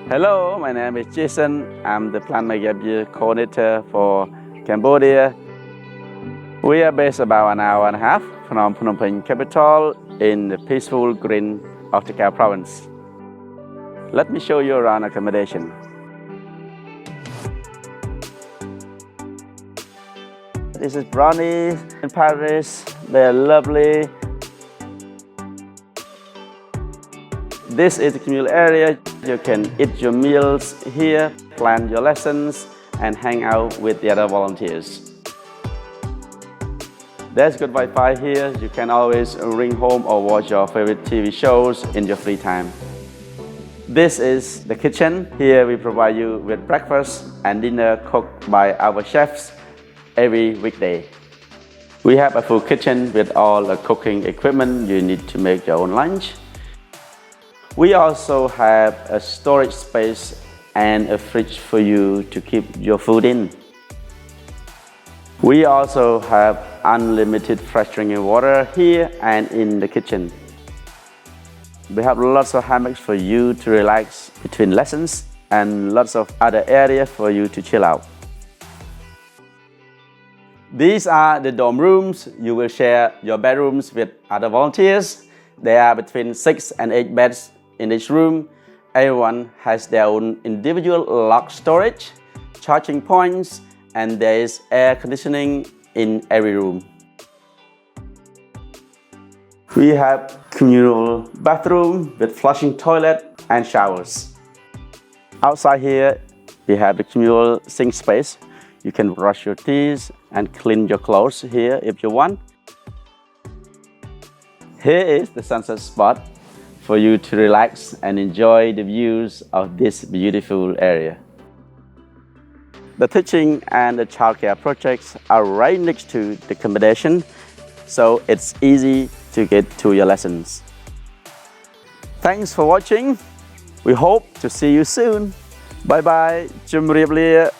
Hello, my name is Jason. I'm the PMGY coordinator for Cambodia. We are based about an hour and a half from Phnom Penh capital in the peaceful green of the Khao province. Let me show you around accommodation. This is brownies in Paris. They're lovely. This is the communal area. You can eat your meals here, plan your lessons, and hang out with the other volunteers. There's good Wi-Fi here. You can always ring home or watch your favorite TV shows in your free time. This is the kitchen. Here we provide you with breakfast and dinner cooked by our chefs every weekday. We have a full kitchen with all the cooking equipment you need to make your own lunch. We also have a storage space and a fridge for you to keep your food in. We also have unlimited fresh drinking water here and in the kitchen. We have lots of hammocks for you to relax between lessons and lots of other areas for you to chill out. These are the dorm rooms. You will share your bedrooms with other volunteers. There are between 6 and 8 beds in each room. Everyone has their own individual locked storage, charging points, and there is air conditioning in every room. We have communal bathroom with flushing toilet and showers. Outside here, we have the communal sink space. You can brush your teeth and clean your clothes here if you want. Here is the sunset spot for you to relax and enjoy the views of this beautiful area. The teaching and the childcare projects are right next to the accommodation, so it's easy to get to your lessons. Thanks for watching. We hope to see you soon. Bye bye. Chum Riep Lia.